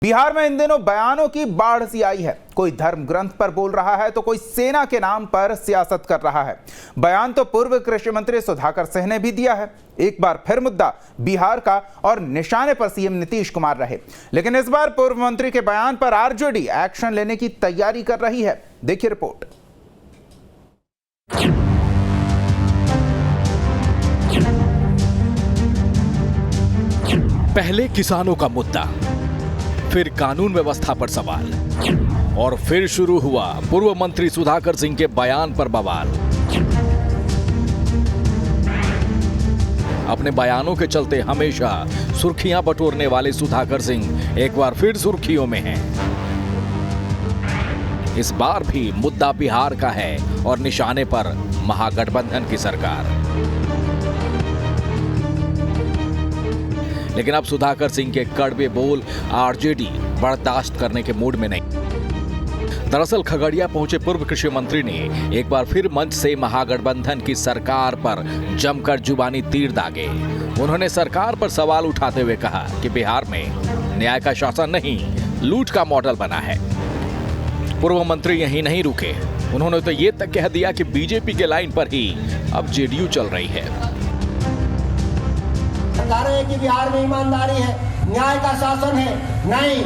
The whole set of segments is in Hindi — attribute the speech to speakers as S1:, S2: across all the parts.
S1: बिहार में इन दिनों बयानों की बाढ़ सी आई है। कोई धर्म ग्रंथ पर बोल रहा है तो कोई सेना के नाम पर सियासत कर रहा है। बयान तो पूर्व कृषि मंत्री सुधाकर सिंह ने भी दिया है। एक बार फिर मुद्दा बिहार का और निशाने पर सीएम नीतीश कुमार रहे, लेकिन इस बार पूर्व मंत्री के बयान पर आरजेडी एक्शन लेने की तैयारी कर रही है। देखिए रिपोर्ट।
S2: पहले किसानों का मुद्दा, फिर कानून व्यवस्था पर सवाल और फिर शुरू हुआ पूर्व मंत्री सुधाकर सिंह के बयान पर बवाल। अपने बयानों के चलते हमेशा सुर्खियां बटोरने वाले सुधाकर सिंह एक बार फिर सुर्खियों में हैं। इस बार भी मुद्दा बिहार का है और निशाने पर महागठबंधन की सरकार। लेकिन अब सुधाकर सिंह के कड़वे बोल आरजेडी बर्दाश्त करने के मूड में नहीं। दरअसल खगड़िया पहुंचे पूर्व कृषि मंत्री ने एक बार फिर मंच से महागठबंधन की सरकार पर जमकर जुबानी तीर दागे। उन्होंने सरकार पर सवाल उठाते हुए कहा कि बिहार में न्याय का शासन नहीं, लूट का मॉडल बना है। पूर्व मंत्री यहीं नहीं रुके, उन्होंने तो ये तक कह दिया कि बीजेपी के लाइन पर ही अब जेडीयू चल रही है।
S3: बता रहे हैं कि बिहार में ईमानदारी है, न्याय का शासन है, नहीं,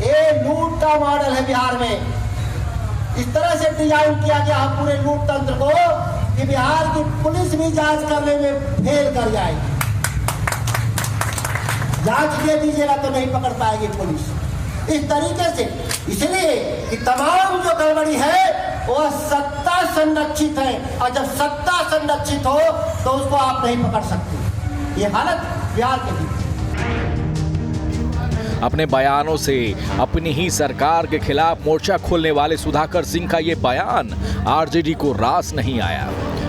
S3: ये लूट का मॉडल है। बिहार में इस तरह से डिजाइन किया गया है पूरे लूट तंत्र को कि बिहार की पुलिस भी जांच करने में फेल कर जाएगी। जांच दे दीजिएगा तो नहीं पकड़ पाएगी पुलिस इस तरीके से, इसलिए कि तमाम जो गड़बड़ी है वह सत्ता संरक्षित है, और जब सत्ता संरक्षित हो तो उसको आप नहीं पकड़ सकते। ये हालत बिहार के भी।
S2: अपने बयानों से अपनी ही सरकार के खिलाफ मोर्चा खोलने वाले सुधाकर सिंह का ये बयान आरजेडी को रास नहीं आया।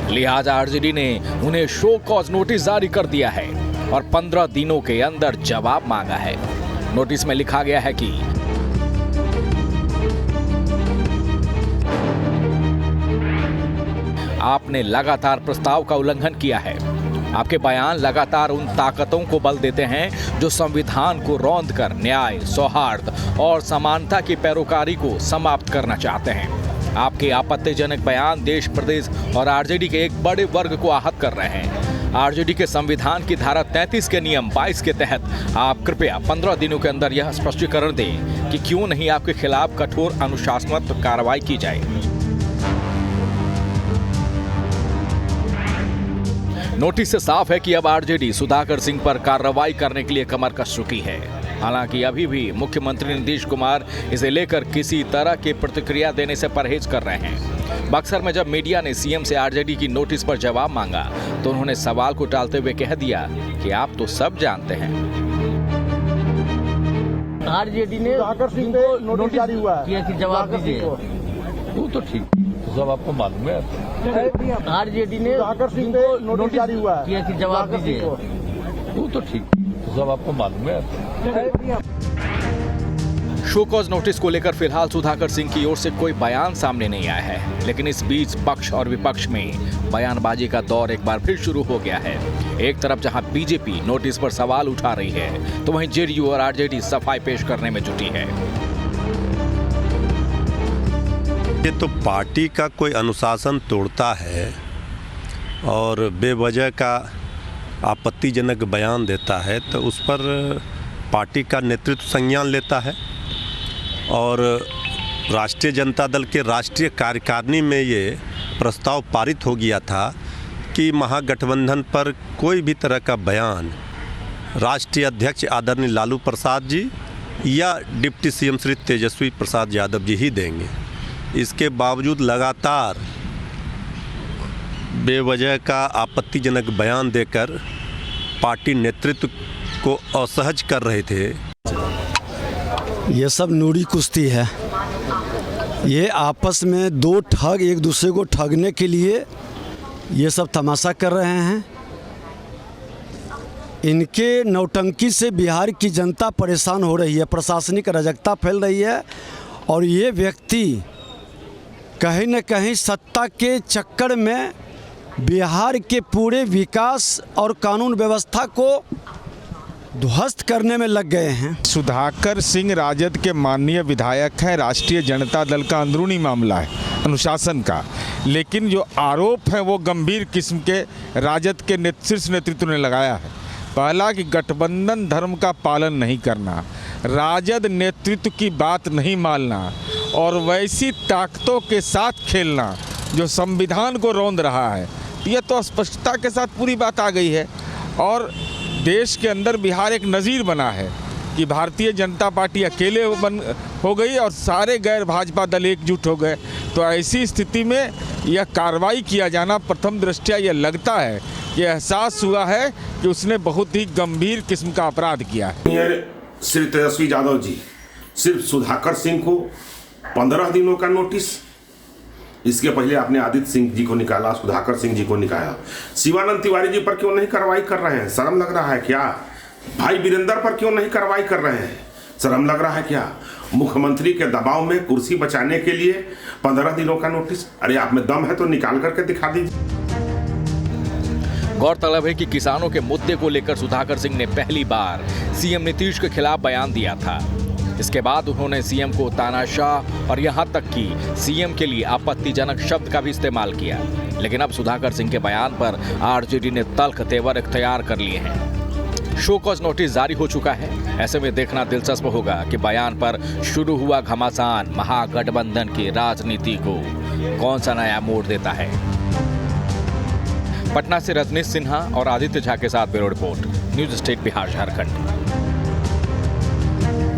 S2: लिहाजा आरजेडी ने उन्हें शो कॉज नोटिस जारी कर दिया है और 15 दिनों के अंदर जवाब मांगा है। नोटिस में लिखा गया है कि आपने लगातार प्रस्ताव का उल्लंघन किया है। आपके बयान लगातार उन ताकतों को बल देते हैं जो संविधान को रौंद कर न्याय, सौहार्द और समानता की पैरोकारी को समाप्त करना चाहते हैं। आपके आपत्तिजनक बयान देश, प्रदेश और आरजेडी के एक बड़े वर्ग को आहत कर रहे हैं। आरजेडी के संविधान की धारा 33 के नियम 22 के तहत आप कृपया 15 दिनों के अंदर यह स्पष्टीकरण दें कि क्यों नहीं आपके खिलाफ कठोर अनुशासनात्मक कार्रवाई की जाए। नोटिस से साफ है कि अब आरजेडी सुधाकर सिंह पर कार्रवाई करने के लिए कमर कस चुकी है। हालांकि अभी भी मुख्यमंत्री नीतीश कुमार इसे लेकर किसी तरह की प्रतिक्रिया देने से परहेज कर रहे हैं। बक्सर में जब मीडिया ने सीएम से आरजेडी की नोटिस पर जवाब मांगा तो उन्होंने सवाल को टालते हुए कह दिया कि आप तो सब जानते हैं।
S4: आरजेडी ने सुधाकर सिंह को नोटिस जारी हुआ है कि जवाब दीजिए।
S5: वो तो ठीक, सब आपको मालूम है।
S4: आरजेडी ने सुधाकर सिंह को नोटिस जारी हुआ है कि जवाब दीजिए।
S5: वो तो ठीक, सब आपको मालूम है।
S2: शोकॉज नोटिस को लेकर फिलहाल सुधाकर सिंह की ओर से कोई बयान सामने नहीं आया है, लेकिन इस बीच पक्ष और विपक्ष में बयानबाजी का दौर एक बार फिर शुरू हो गया है। एक तरफ जहां बीजेपी नोटिस पर सवाल उठा रही है तो वहीं जेडीयू और आरजेडी सफाई पेश करने में जुटी है।
S6: ये तो पार्टी का कोई अनुशासन तोड़ता है और बेवजह का आपत्तिजनक बयान देता है तो उस पर पार्टी का नेतृत्व संज्ञान लेता है। और राष्ट्रीय जनता दल के राष्ट्रीय कार्यकारिणी में ये प्रस्ताव पारित हो गया था कि महागठबंधन पर कोई भी तरह का बयान राष्ट्रीय अध्यक्ष आदरणीय लालू प्रसाद जी या डिप्टी सीएम श्री तेजस्वी प्रसाद यादव जी ही देंगे। इसके बावजूद लगातार बेवजह का आपत्तिजनक बयान देकर पार्टी नेतृत्व को असहज कर रहे थे।
S7: ये सब नूरी कुश्ती है। ये आपस में दो ठग एक दूसरे को ठगने के लिए ये सब तमाशा कर रहे हैं। इनके नौटंकी से बिहार की जनता परेशान हो रही है, प्रशासनिक अराजकता फैल रही है और ये व्यक्ति कहीं न कहीं सत्ता के चक्कर में बिहार के पूरे विकास और कानून व्यवस्था को ध्वस्त करने में लग गए हैं।
S8: सुधाकर सिंह राजद के माननीय विधायक हैं। राष्ट्रीय जनता दल का अंदरूनी मामला है, अनुशासन का, लेकिन जो आरोप है वो गंभीर किस्म के राजद के शीर्ष नेतृत्व ने लगाया है। पहला कि गठबंधन धर्म का पालन नहीं करना, राजद नेतृत्व की बात नहीं मानना और वैसी ताकतों के साथ खेलना जो संविधान को रौंद रहा है। यह तो स्पष्टता के साथ पूरी बात आ गई है और देश के अंदर बिहार एक नज़ीर बना है कि भारतीय जनता पार्टी अकेले हो गई और सारे गैर भाजपा दल एकजुट हो गए। तो ऐसी स्थिति में यह कार्रवाई किया जाना प्रथम दृष्टया यह लगता है, यह एहसास हुआ है कि उसने बहुत ही गंभीर किस्म का अपराध किया है।
S9: श्री तेजस्वी यादव जी सिर्फ सुधाकर सिंह को 15 दिनों का नोटिस, इसके पहले आपने आदित्य सिंह जी को निकाला, सुधाकर सिंह जी को निकाला, शिवानंद तिवारी जी पर क्यों नहीं कार्रवाई कर रहे हैं? शर्म लग रहा है क्या? भाई वीरेंद्र पर क्यों नहीं कार्रवाई कर रहे हैं? शर्म लग रहा है क्या? मुख्यमंत्री के दबाव में कुर्सी बचाने के लिए 15 दिनों का नोटिस। अरे आप में दम है तो निकाल करके दिखा दीजिए।
S2: गौरतलब है कि किसानों के मुद्दे को लेकर सुधाकर सिंह ने पहली बार सीएम नीतीश के खिलाफ बयान दिया था। इसके बाद उन्होंने सीएम को तानाशाह और यहां तक कि सीएम के लिए आपत्तिजनक शब्द का भी इस्तेमाल किया। लेकिन अब सुधाकर सिंह के बयान पर आरजेडी ने तल्ख तेवर इख्तियार कर लिए हैं। शो कॉज नोटिस जारी हो चुका है। ऐसे में देखना दिलचस्प होगा कि बयान पर शुरू हुआ घमासान महागठबंधन की राजनीति को कौन सा नया मोड़ देता है। पटना से रजनीश सिन्हा और आदित्य झा के साथ bureau report, news state Bihar Jharkhand.